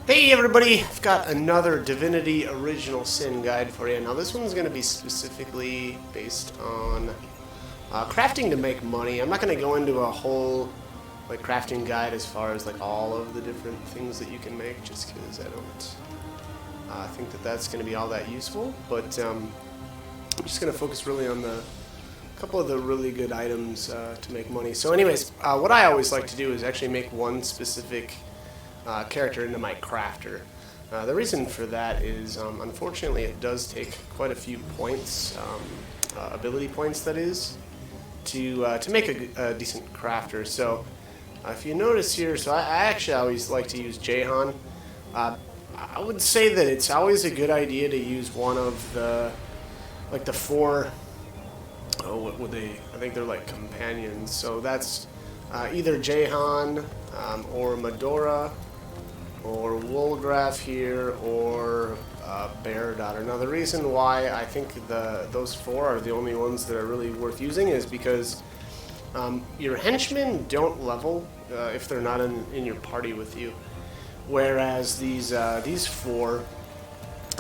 Hey everybody, I've got another Divinity Original Sin guide for you. Now this one's going to be specifically based on crafting to make money. I'm not going to go into a whole crafting guide as far as all of the different things that you can make, just because I don't think that that's going to be all that useful. But I'm just going to focus really on the couple of the really good items to make money. So anyways, what I always like to do is actually make one specific character into my crafter. The reason for that is, unfortunately, it does take quite a few points, ability points that is, to make a decent crafter. So if you notice here, so I actually always like to use Jahan. I would say that it's always a good idea to use one of the four. Oh, what would they? I think they're like companions. So that's either Jahan or Medora, or Woolgraph here, or Bear Daughter. Now the reason why I think those four are the only ones that are really worth using is because your henchmen don't level if they're not in your party with you, whereas these four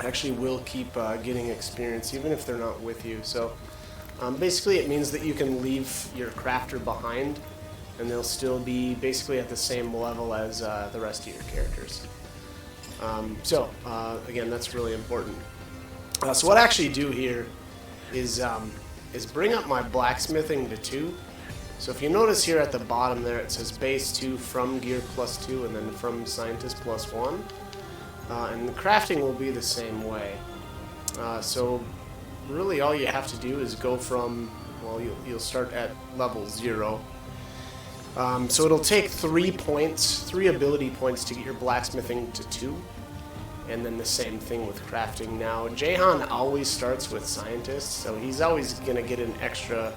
actually will keep getting experience even if they're not with you. So basically it means that you can leave your crafter behind and they'll still be basically at the same level as the rest of your characters. Again, that's really important. So what I actually do here is bring up my blacksmithing to 2. So if you notice here at the bottom there, it says base 2, from gear +2, and then from scientist +1. And the crafting will be the same way. So really all you have to do is go from, well, you'll start at level 0. So it'll take 3 ability points to get your blacksmithing to 2, and then the same thing with crafting. Now, Jahan always starts with scientist, so he's always going to get an extra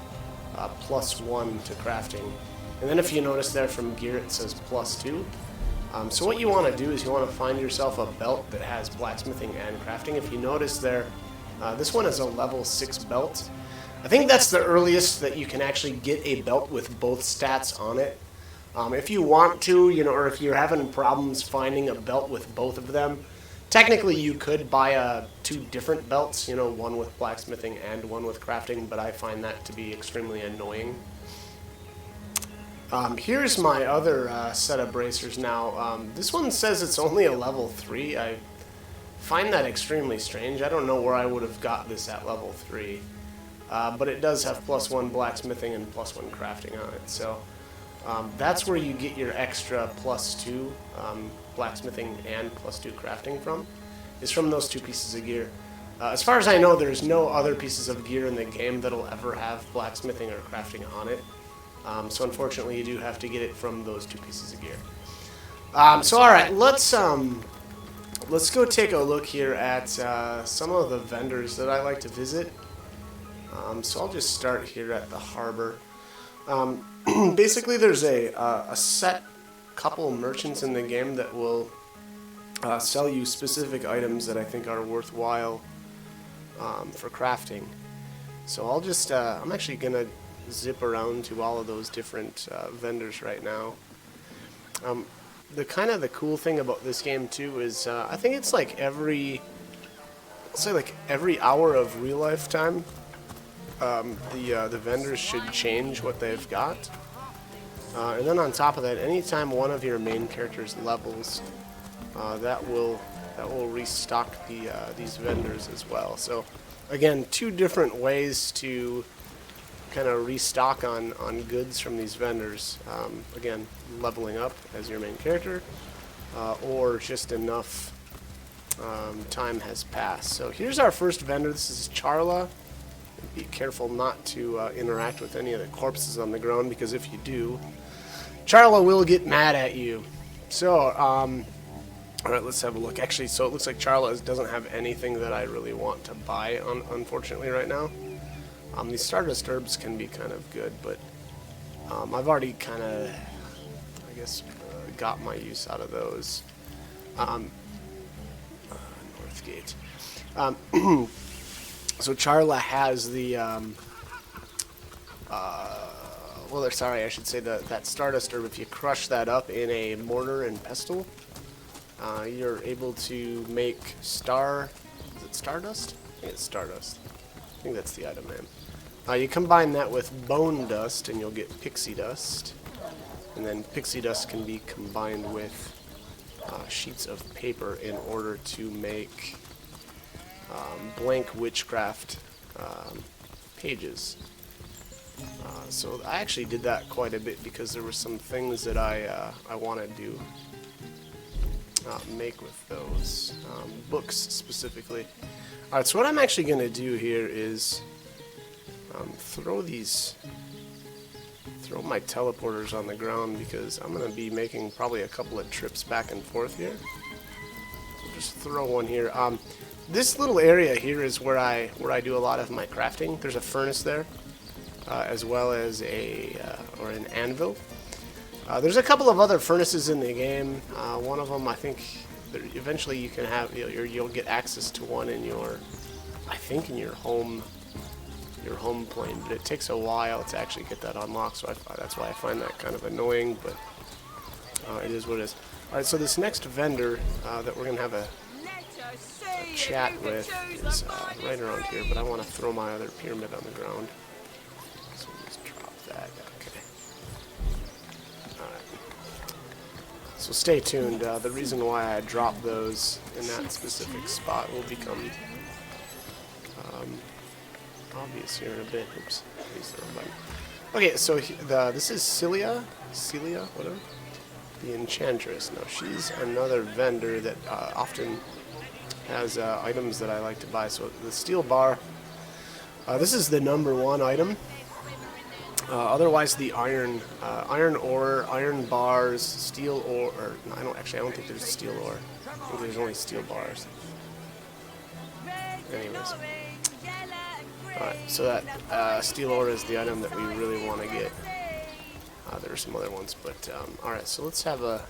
+1 to crafting. And then if you notice there from gear it says +2. So what you want to do is you want to find yourself a belt that has blacksmithing and crafting. If you notice there, this one is a level 6 belt. I think that's the earliest that you can actually get a belt with both stats on it. If you want to, or if you're having problems finding a belt with both of them, technically you could buy 2 different belts, one with blacksmithing and one with crafting, but I find that to be extremely annoying. Here's my other set of bracers now. This one says it's only a level 3. I find that extremely strange. I don't know where I would have got this at level 3. But it does have +1 blacksmithing and +1 crafting on it. So that's where you get your extra +2 blacksmithing and +2 crafting from, is from those 2 pieces of gear. As far as I know, there's no other pieces of gear in the game that'll ever have blacksmithing or crafting on it. So unfortunately, you do have to get it from those 2 pieces of gear. So all right, let's go take a look here at some of the vendors that I like to visit. So I'll just start here at the harbor. Basically, there's a set couple merchants in the game that will sell you specific items that I think are worthwhile for crafting. So I'll just, I'm actually going to zip around to all of those different vendors right now. The cool thing about this game too is I think it's every hour of real life time. The vendors should change what they've got, and then on top of that, anytime one of your main characters levels, that will restock these vendors as well. So again, 2 different ways to kind of restock on goods from these vendors. Again, leveling up as your main character, or just enough time has passed. So here's our first vendor. This is Charla. Be careful not to interact with any of the corpses on the ground, because if you do, Charla will get mad at you. So, alright, let's have a look. Actually, so it looks like Charla doesn't have anything that I really want to buy, unfortunately, right now. These Stardust Herbs can be kind of good, but I've already kind of, I guess, got my use out of those. Northgate. So Charla has the, I should say that Stardust Herb, if you crush that up in a mortar and pestle, you're able to make is it Stardust? I think it's Stardust. I think that's the item name. You combine that with Bone Dust and you'll get Pixie Dust. And then Pixie Dust can be combined with sheets of paper in order to make blank witchcraft pages. So I actually did that quite a bit because there were some things that I wanted to make with those books specifically. Alright, so what I'm actually going to do here is throw my teleporters on the ground because I'm going to be making probably a couple of trips back and forth here. So just throw one here. This little area here is where I do a lot of my crafting. There's a furnace there, as well as an anvil. There's a couple of other furnaces in the game. One of them, I think, eventually you can have you'll get access to one in your home plane, but it takes a while to actually get that unlocked. So that's why I find that kind of annoying, but it is what it is. All right, so this next vendor that we're gonna have a chat with is right around here, but I want to throw my other pyramid on the ground. So we'll just drop that. Okay. Alright. So stay tuned. The reason why I drop those in that specific spot will become obvious here in a bit. Oops. Please throw a button. Okay, so this is Celia, whatever. The Enchantress. Now she's another vendor that often has items that I like to buy. So the steel bar, this is the #1 item. Otherwise, the iron ore, iron bars, steel ore. Or, no, I don't think there's steel ore. I think there's only steel bars. Anyways, alright. So that steel ore is the item that we really want to get. There are some other ones, but alright. So let's have a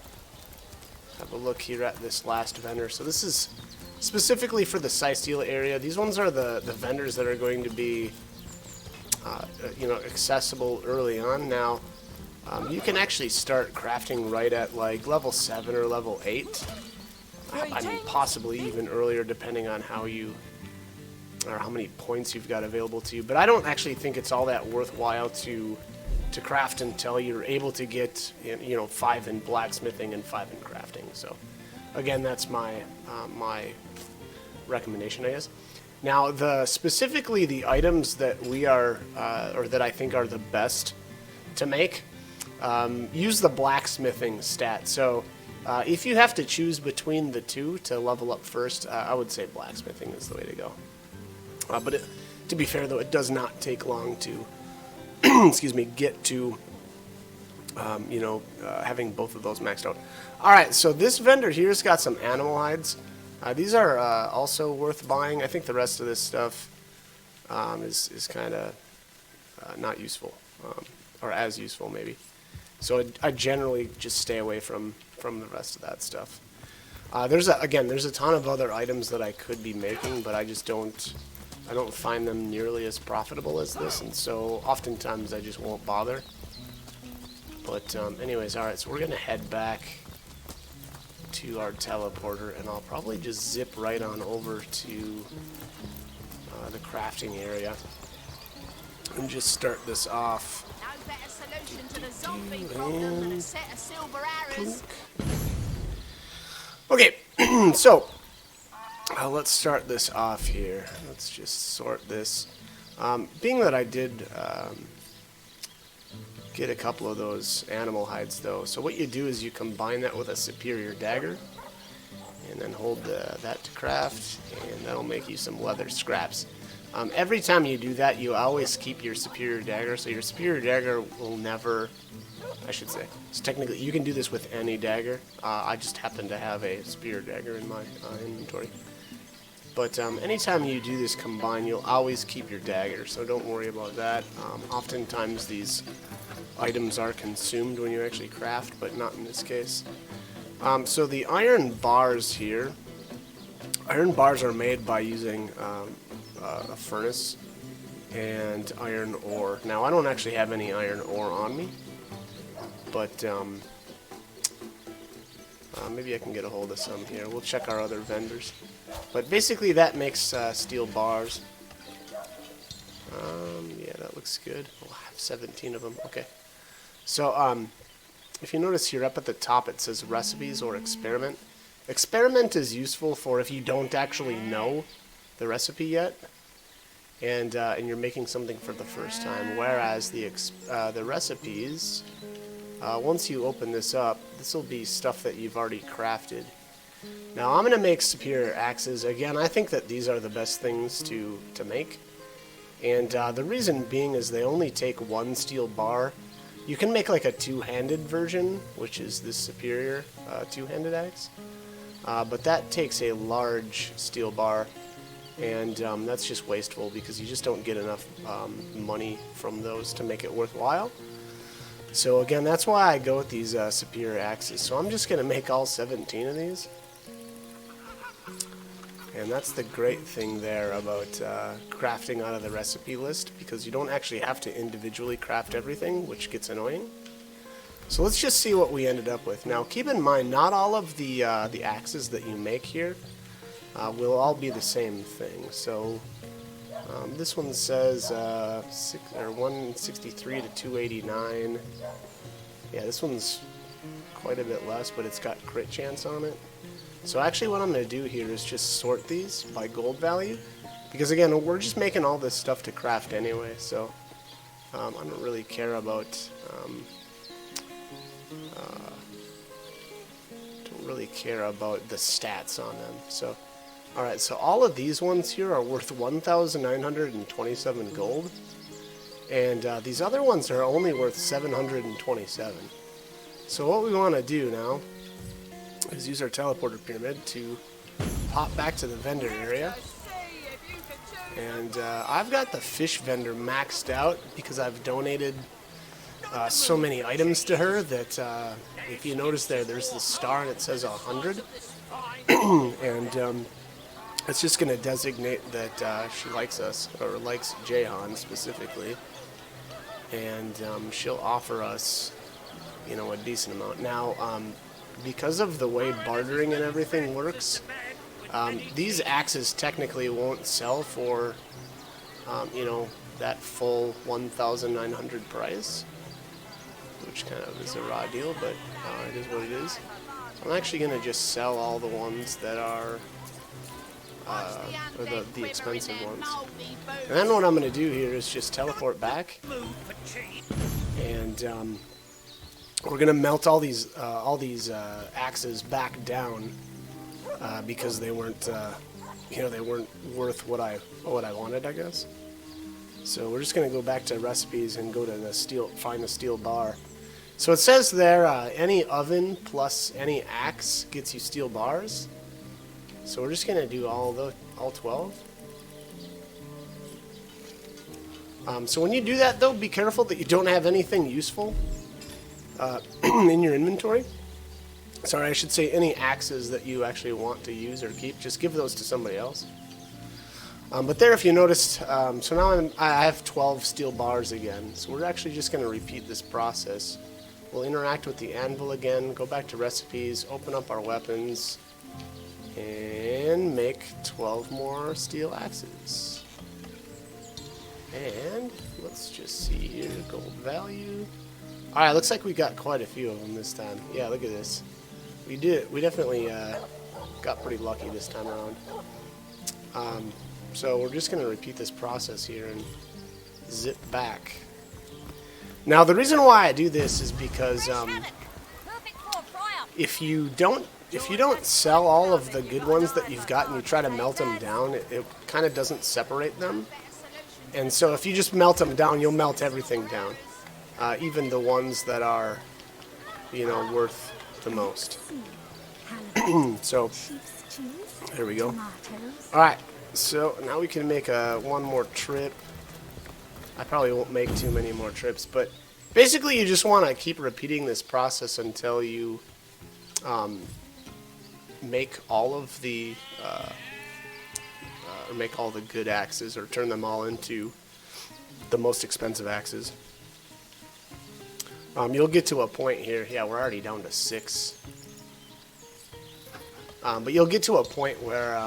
look here at this last vendor. So this is specifically for the Steel area. These ones are the vendors that are going to be accessible early on. Now you can actually start crafting right at like level 7 or level 8. I mean possibly even earlier depending on how many points you've got available to you. But I don't actually think it's all that worthwhile to craft until you're able to get 5 in blacksmithing and 5 in crafting. So again, that's my recommendation, I guess. Now, specifically the items that we are, or that I think are the best to make, use the blacksmithing stat. So if you have to choose between the two to level up first, I would say blacksmithing is the way to go. But to be fair, though, it does not take long to, excuse me, get to having both of those maxed out. Alright, so this vendor here's got some animal hides. These are also worth buying. I think the rest of this stuff is kind of not useful, or as useful maybe. So I generally just stay away from the rest of that stuff. There's a ton of other items that I could be making, but I don't find them nearly as profitable as this, and so oftentimes I just won't bother. But anyways, alright, so we're going to head back to our teleporter, and I'll probably just zip right on over to the crafting area and just start this off. No better solution to the zombie problem than a set of silver arrows. Okay, so let's start this off here. Let's just sort this. Being that I did get a couple of those animal hides, though, so what you do is you combine that with a superior dagger, and then hold that to craft, and that'll make you some leather scraps. Every time you do that, you always keep your superior dagger, so your superior dagger will never, I should say, so technically you can do this with any dagger. I just happen to have a superior dagger in my inventory. But anytime you do this combine, you'll always keep your dagger, so don't worry about that. Oftentimes these items are consumed when you actually craft, but not in this case. So the iron bars here, iron bars are made by using a furnace and iron ore. Now I don't actually have any iron ore on me, but Maybe I can get a hold of some here. We'll check our other vendors. But basically that makes steel bars. Yeah, that looks good. Oh, I have 17 of them. Okay. So, if you notice here up at the top it says recipes or experiment. Experiment is useful for if you don't actually know the recipe yet. And you're making something for the first time. Whereas the recipes, once you open this up, this will be stuff that you've already crafted. Now I'm going to make superior axes. Again, I think that these are the best things to make. And the reason being is they only take one steel bar. You can make like a two-handed version, which is this superior two-handed axe. But that takes a large steel bar. And that's just wasteful because you just don't get enough money from those to make it worthwhile. So again, that's why I go with these superior axes. So I'm just going to make all 17 of these. And that's the great thing there about crafting out of the recipe list, because you don't actually have to individually craft everything, which gets annoying. So let's just see what we ended up with. Now keep in mind, not all of the axes that you make here will all be the same thing. So this one says 163 to 289. Yeah, this one's quite a bit less, but it's got crit chance on it. So actually what I'm going to do here is just sort these by gold value, because again, we're just making all this stuff to craft anyway, so I don't really care about the stats on them. So alright, so all of these ones here are worth 1,927 gold, and these other ones are only worth 727. So what we want to do now is use our teleporter pyramid to pop back to the vendor area. And I've got the fish vendor maxed out because I've donated so many items to her that if you notice there's the star and it says 100. And it's just going to designate that she likes us, or likes Jahan specifically. And she'll offer us, you know, a decent amount. Now, because of the way bartering and everything works, these axes technically won't sell for, you know, that full 1,900 price, which kind of is a raw deal, but it is what it is. I'm actually going to just sell all the ones that are, or the expensive ones. And then what I'm going to do here is just teleport back, and we're gonna melt all these axes back down because they weren't, you know, they weren't worth what I wanted, I guess. So we're just gonna go back to recipes and go to the steel, find the steel bar. So it says there, any oven plus any axe gets you steel bars. So we're just gonna do all 12. So when you do that, though, be careful that you don't have anything useful in your inventory. Sorry, I should say any axes that you actually want to use or keep, just give those to somebody else. But there, if you noticed, so now I have 12 steel bars again. So we're actually just going to repeat this process. We'll interact with the anvil again, go back to recipes, open up our weapons, and make 12 more steel axes. And let's just see here, gold value. Alright, looks like we got quite a few of them this time. Yeah, look at this. We definitely got pretty lucky this time around. So we're just going to repeat this process here and zip back. Now the reason why I do this is because if you don't sell all of the good ones that you've got and you try to melt them down, it kind of doesn't separate them. And so if you just melt them down, you'll melt everything down. Even the ones that are, you know, worth the most. So, there we go. Alright, so now we can make one more trip. I probably won't make too many more trips, but basically you just want to keep repeating this process until you make all of the, or make all the good axes, or turn them all into the most expensive axes. You'll get to a point here, yeah, we're already down to 6. But you'll get to a point where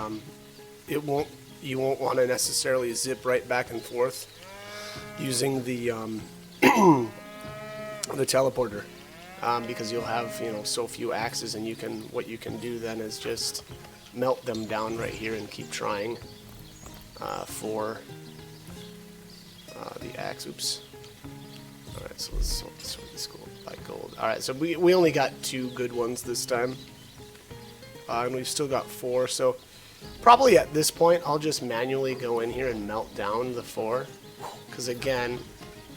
you won't want to necessarily zip right back and forth using the the teleporter, because you'll have so few axes, and what you can do then is just melt them down right here and keep trying for the axe. Oops. All right, so let's sort this gold by gold. All right, so we only got 2 good ones this time, and we've still got 4. So probably at this point, I'll just manually go in here and melt down the 4, because again,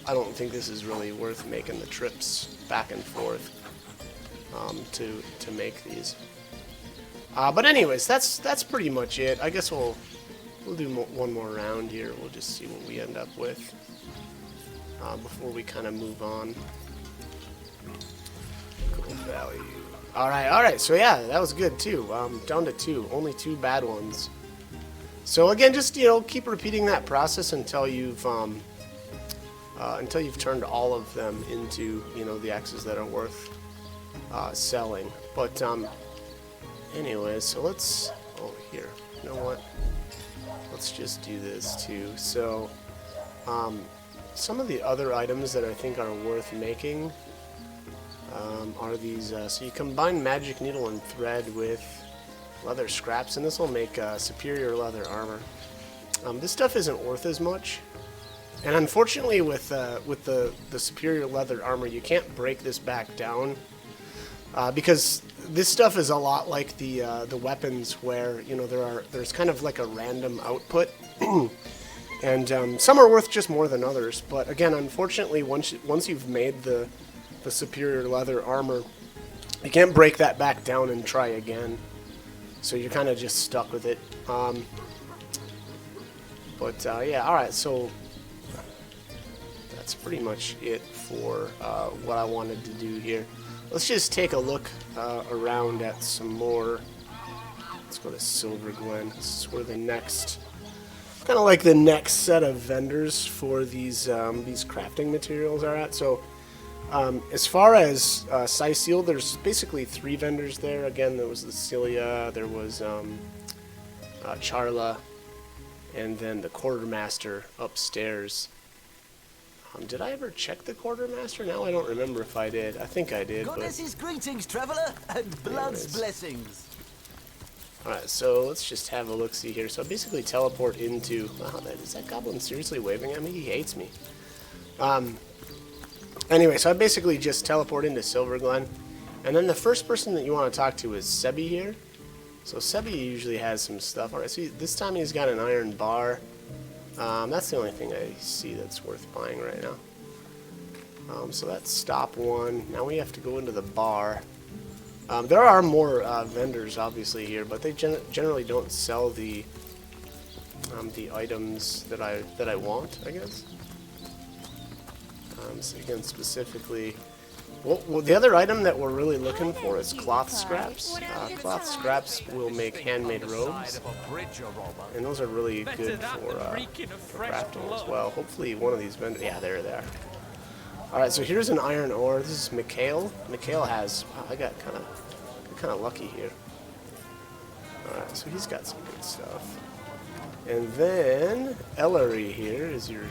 I don't think this is really worth making the trips back and forth to make these. But anyways, that's pretty much it. I guess we'll do one more round here. We'll just see what we end up with before we kind of move on. Gold value. All right. So yeah, that was good too. Down to 2. Only 2 bad ones. So again, just keep repeating that process until you've turned all of them into the axes that are worth selling. But anyways, so let's here. You know what? Let's just do this too. So some of the other items that I think are worth making are these. So you combine magic needle and thread with leather scraps, and this will make superior leather armor. This stuff isn't worth as much, and unfortunately, with the superior leather armor, you can't break this back down because this stuff is a lot like the weapons, where there's kind of like a random output. And some are worth just more than others, but again, unfortunately, once you've made the superior leather armor, you can't break that back down and try again. So you're kind of just stuck with it. Yeah, all right. So that's pretty much it for what I wanted to do here. Let's just take a look around at some more. Let's go to Silver Glen. This is where the next. Kind of like the next set of vendors for these crafting materials are at. So as far as Sicil, there's basically 3 vendors there. Again, there was the Cilia, there was Charla, and then the Quartermaster upstairs. Did I ever check the Quartermaster? Now I don't remember if I did. I think I did. Goddess's greetings, traveler, and blood's blessings. Alright, so let's just have a look-see here. So I basically teleport into... Wow, is that goblin seriously waving at me? He hates me. Anyway, so I basically just teleport into Silver Glen. And then the first person that you want to talk to is Sebi here. So Sebi usually has some stuff. Alright, so this time he's got an iron bar. That's the only thing I see that's worth buying right now. So that's stop 1. Now we have to go into the bar. There are more vendors, obviously, here, but they generally don't sell the items that I want, I guess. So again, specifically, well, the other item that we're really looking for is cloth scraps. Cloth scraps will make handmade robes, and those are really good for crafting as well. Hopefully, one of these vendors. Yeah, there they are. All right, so here's an iron ore. This is Mikhail. Mikhail has. Wow, I got kind of lucky here. All right, so he's got some good stuff. And then Ellery here is your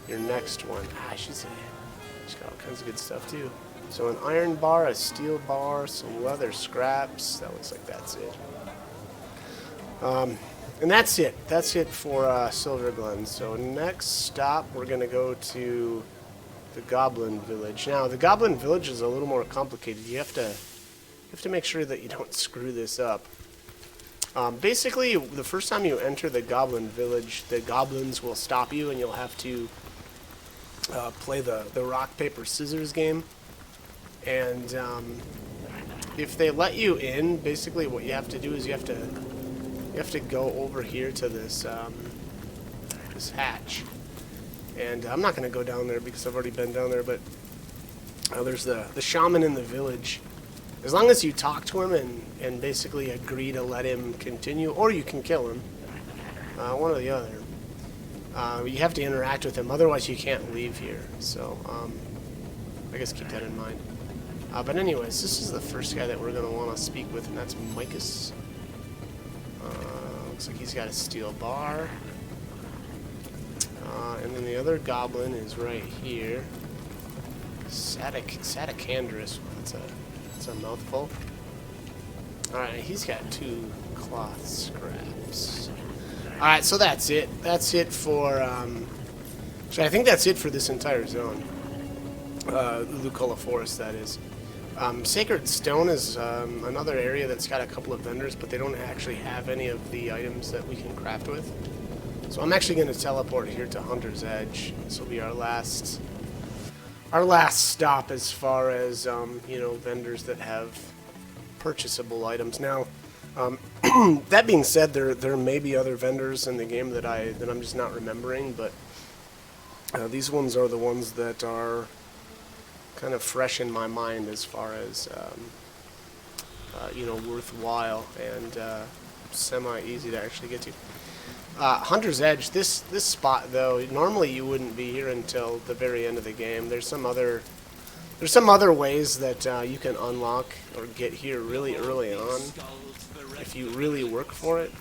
next one. She's got all kinds of good stuff too. So an iron bar, a steel bar, some leather scraps. That looks like that's it. And that's it. That's it for Silver Glen. So next stop, we're gonna go to the Goblin Village. Now, the Goblin Village is a little more complicated. You have to make sure that you don't screw this up. Basically, the first time you enter the Goblin Village, the goblins will stop you, and you'll have to play the rock paper scissors game. And if they let you in, basically what you have to do is you have to go over here to this this hatch. And I'm not going to go down there because I've already been down there, but there's the shaman in the village. As long as you talk to him and basically agree to let him continue, or you can kill him, one or the other. You have to interact with him, otherwise you can't leave here. So I guess keep that in mind. But anyways, this is the first guy that we're going to want to speak with, and that's Micus. Looks like he's got a steel bar. And then the other goblin is right here. Saticandrus. That's a mouthful. Alright, he's got 2 cloth scraps. Alright, so that's it. That's it for, actually, I think that's it for this entire zone. Lucola Forest, that is. Sacred Stone is another area that's got a couple of vendors, but they don't actually have any of the items that we can craft with. So I'm actually going to teleport here to Hunter's Edge. This will be our last stop as far as you know, vendors that have purchasable items. Now, that being said, there may be other vendors in the game that I'm just not remembering, but these ones are the ones that are kind of fresh in my mind as far as you know, worthwhile and semi-easy to actually get to. Hunter's Edge. This spot though, normally you wouldn't be here until the very end of the game. There's some other ways that you can unlock or get here really early on if you really work for it.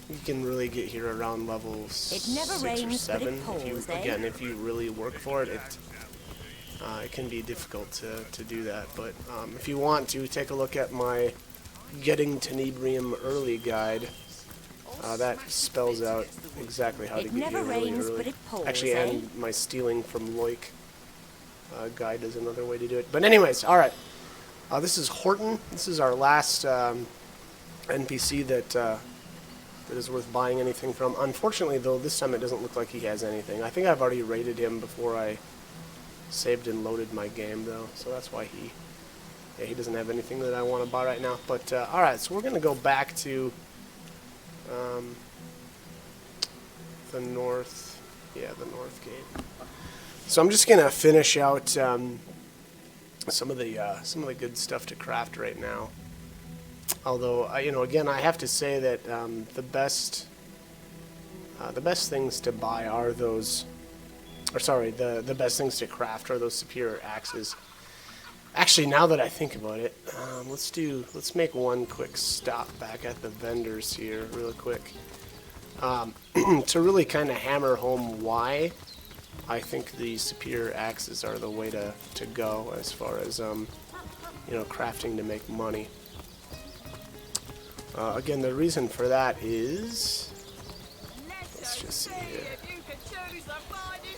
You can really get here around level 6 or 7. If you really work for it, it can be difficult to do that. But if you want to, take a look at my Getting Tenebrium Early guide. That spells out exactly how to get here really early. Actually, and my Stealing from Loik guide is another way to do it. But anyways, alright. This is Horton. This is our last NPC that is worth buying anything from. Unfortunately, though, this time it doesn't look like he has anything. I think I've already raided him before I saved and loaded my game, though. So that's why he doesn't have anything that I want to buy right now. But, alright, so we're going to go back to the north gate. So I'm just gonna finish out some of the good stuff to craft right now. Although you know, again, I have to say that the best things to buy are those, or sorry, the best things to craft are those superior axes. Actually, now that I think about it, let's make one quick stop back at the vendors here real quick to really kind of hammer home why I think the superior axes are the way to go as far as you know, crafting to make money. Again, the reason for that is, let's just see here.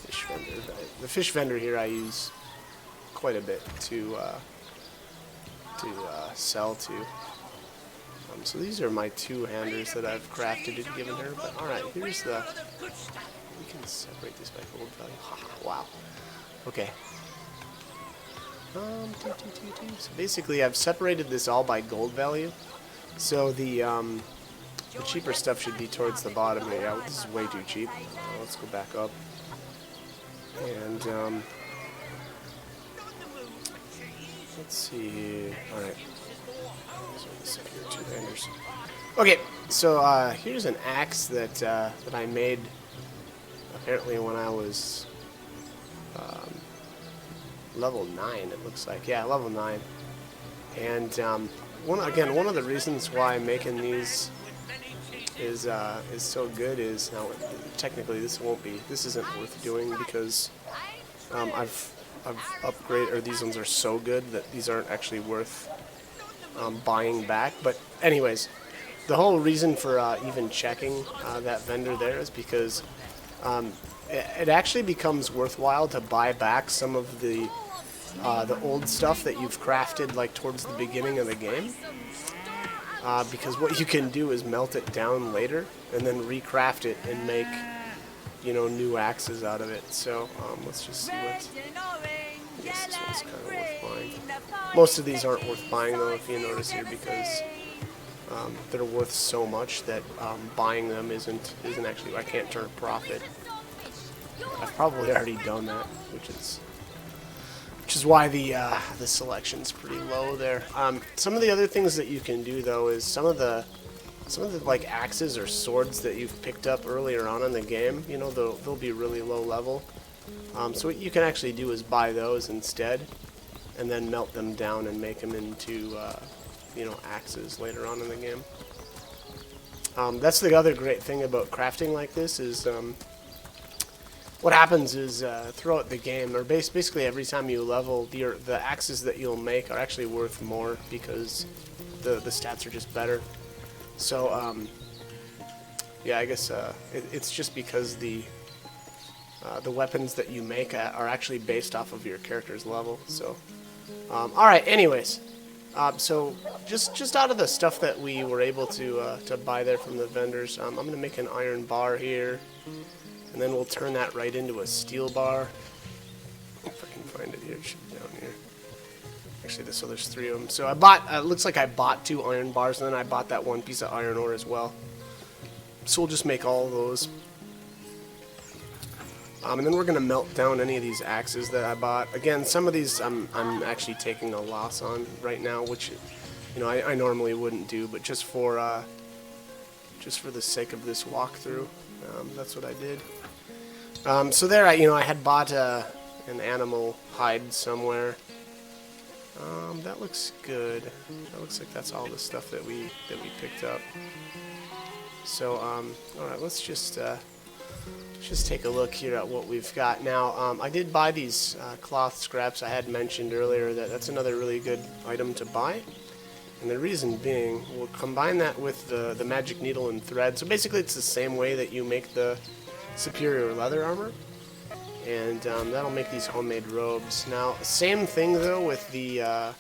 Fish vendor. The fish vendor here I use quite a bit to sell to. So these are my 2-handers that I've crafted and given her. But alright, here's the. We can separate this by gold value. Wow. Okay. So basically, I've separated this all by gold value. So the cheaper stuff should be towards the bottom here. Yeah, this is way too cheap. Let's go back up. And let's see here. Alright. Okay, so here's an axe that I made apparently when I was level 9, it looks like. Yeah, level 9. And one of the reasons why making these is so good is, now technically this isn't worth doing because I've upgraded, or these ones are so good that these aren't actually worth buying back. But anyways, the whole reason for even checking that vendor there is because it actually becomes worthwhile to buy back some of the old stuff that you've crafted like towards the beginning of the game, because what you can do is melt it down later and then recraft it and make, you know, new axes out of it. So let's just see what. I guess this one's kind of worth buying. Most of these aren't worth buying though, if you notice here, because they're worth so much that buying them isn't actually. I can't turn a profit. I've probably already done that, which is why the selection's pretty low there. Some of the other things that you can do though is some of the like axes or swords that you've picked up earlier on in the game. You know, they'll be really low level. So what you can actually do is buy those instead, and then melt them down and make them into, you know, axes later on in the game. That's the other great thing about crafting like this is what happens is throughout the game, or basically every time you level, the axes that you'll make are actually worth more because the stats are just better. So yeah, I guess it's just because the weapons that you make are actually based off of your character's level. So all right, anyways. So just out of the stuff that we were able to buy there from the vendors, I'm going to make an iron bar here, and then we'll turn that right into a steel bar. If I can find it here, it should be down here. Actually, so there's 3 of them. So I bought, looks like I bought 2 iron bars, and then I bought that 1 piece of iron ore as well. So we'll just make all of those. And then we're going to melt down any of these axes that I bought. Again, some of these I'm actually taking a loss on right now, which, you know, I normally wouldn't do, but just for the sake of this walkthrough, that's what I did. So there, I had bought an animal hide somewhere. That looks good. That looks like that's all the stuff that we picked up. So all right, let's just take a look here at what we've got now. I did buy these cloth scraps. I had mentioned earlier that that's another really good item to buy. And the reason being, we'll combine that with the magic needle and thread. So basically it's the same way that you make the superior leather armor. And that'll make these homemade robes. Now, same thing though with the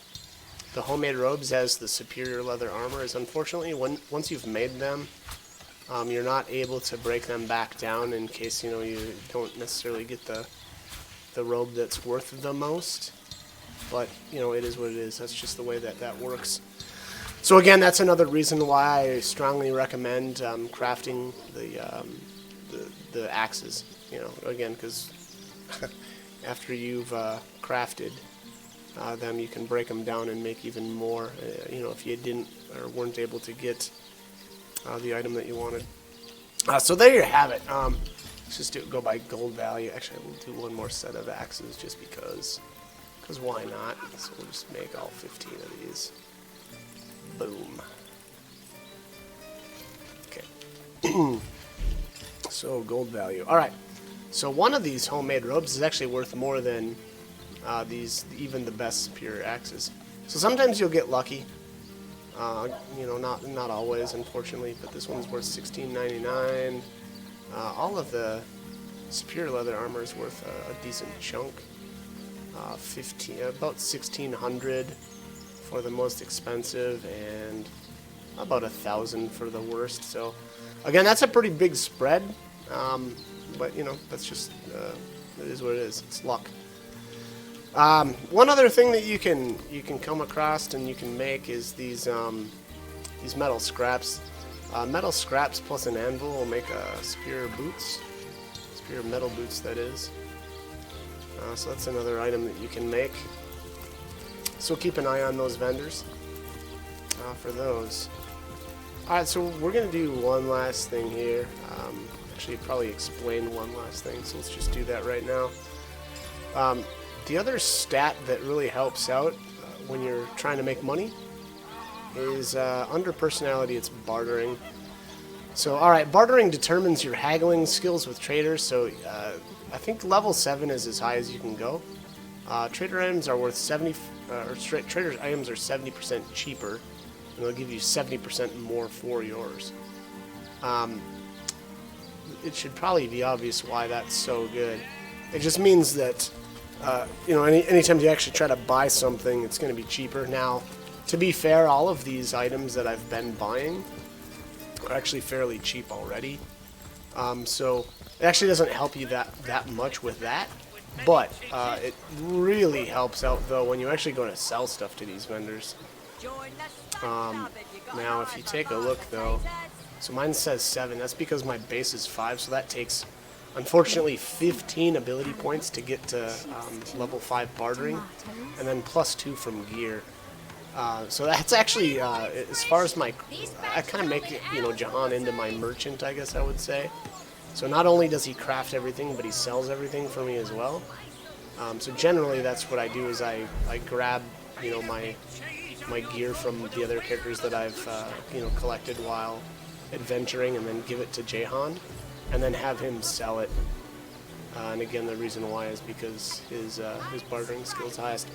homemade robes as the superior leather armor is unfortunately once you've made them, you're not able to break them back down in case, you don't necessarily get the robe that's worth the most. But, it is what it is. That's just the way that works. So again, that's another reason why I strongly recommend crafting the axes. Again, because after you've crafted them, you can break them down and make even more. If you didn't or weren't able to get the item that you wanted. So there you have it. Let's just go by gold value. Actually, we'll do one more set of axes just because why not? So we'll just make all 15 of these. Boom. Okay. So gold value. All right. So one of these homemade robes is actually worth more than even the best superior axes. So sometimes you'll get lucky. Not always, unfortunately, but this one's worth $16.99. All of the superior leather armor is worth a decent chunk. About $1,600 for the most expensive, and about $1,000 for the worst. So, again, that's a pretty big spread. But that's just it is what it is. It's luck. One other thing that you can come across and you can make is these metal scraps. Metal scraps plus an anvil will make superior metal boots, that is. So that's another item that you can make. So keep an eye on those vendors for those. Alright, so we're going to do one last thing here. Actually, probably explain one last thing, so let's just do that right now. The other stat that really helps out when you're trying to make money is under personality, it's bartering. So, alright, bartering determines your haggling skills with traders. So, I think level 7 is as high as you can go. Trader items are worth 70, trader's items are 70% cheaper, and they'll give you 70% more for yours. It should probably be obvious why that's so good. It just means that, anytime you actually try to buy something, it's going to be cheaper. Now, to be fair, all of these items that I've been buying are actually fairly cheap already. So it actually doesn't help you that much with that. But it really helps out, though, when you actually go to sell stuff to these vendors. Now, if you take a look, though, so mine says 7. That's because my base is 5, so that takes, unfortunately, 15 ability points to get to level 5 bartering, and then plus 2 from gear. So that's actually, as far as I kind of make it, Jahan into my merchant, I guess I would say. So not only does he craft everything, but he sells everything for me as well. So generally, that's what I do is I grab, you know, my gear from the other characters that I've you know, collected while adventuring, and then give it to Jahan, and then have him sell it. And again, the reason why is because his bartering skill is highest.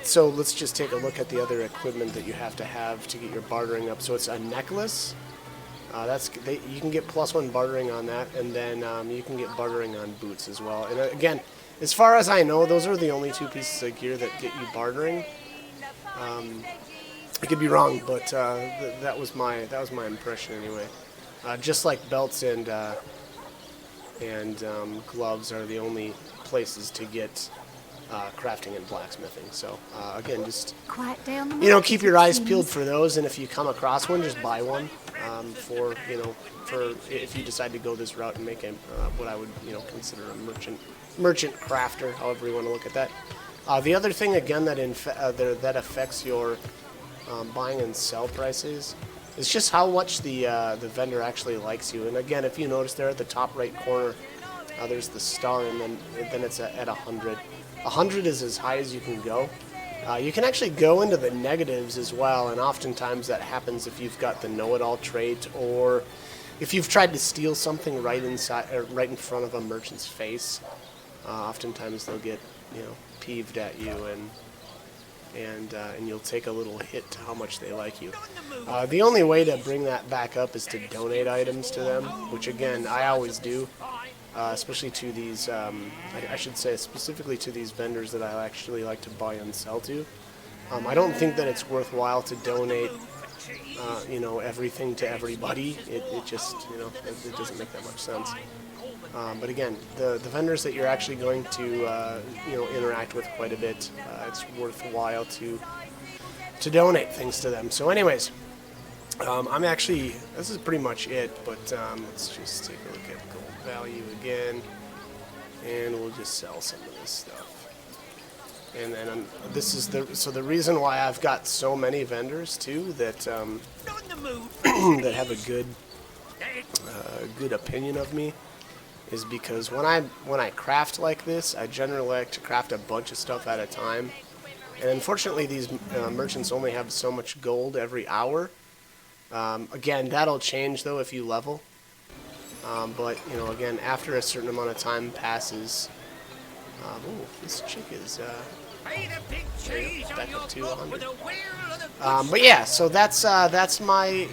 So let's just take a look at the other equipment that you have to get your bartering up. So it's a necklace. You can get +1 bartering on that, and then you can get bartering on boots as well. And again, as far as I know, those are the only 2 pieces of gear that get you bartering. I could be wrong, but that was my impression anyway. Just like belts and gloves are the only places to get crafting and blacksmithing. So again, just Quiet down the you know, market, keep your eyes it peeled seems. for those, and if you come across one, just buy one for, you know, for if you decide to go this route and make a what I would, you know, consider a merchant crafter, however you want to look at that. The other thing again that affects your buying and sell prices is just how much the vendor actually likes you. And again, if you notice there at the top right corner, there's the star, and then it's at 100. 100 is as high as you can go. You can actually go into the negatives as well, and oftentimes that happens if you've got the know-it-all trait, or if you've tried to steal something right in front of a merchant's face. Oftentimes they'll get, you know, peeved at you, and you'll take a little hit to how much they like you. The only way to bring that back up is to donate items to them, which again I always do. Especially to these, I should say specifically to these vendors that I actually like to buy and sell to. I don't think that it's worthwhile to donate, you know, everything to everybody. It just, you know, it doesn't make that much sense. But again, the vendors that you're actually going to, you know, interact with quite a bit, it's worthwhile to donate things to them. So anyways, this is pretty much it, but let's just take a look at gold value again, and we'll just sell some of this stuff. And then the reason why I've got so many vendors too that that have a good opinion of me is because when I craft like this, I generally like to craft a bunch of stuff at a time. And unfortunately, these merchants only have so much gold every hour. Again, that'll change though if you level. But you know, again, after a certain amount of time passes, oh, this chick is back up to 100. But yeah, so that's my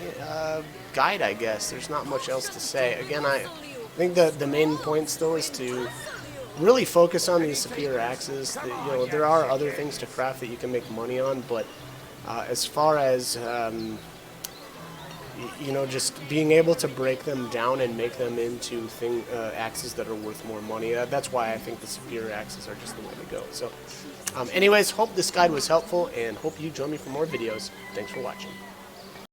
guide, I guess. There's not much else to say. Again, I think the main point still is to really focus on these superior axes. You know, there are other things to craft that you can make money on, but as far as you know, just being able to break them down and make them into axes that are worth more money. That's why I think the superior axes are just the way to go. So anyways, hope this guide was helpful, and hope you join me for more videos. Thanks for watching.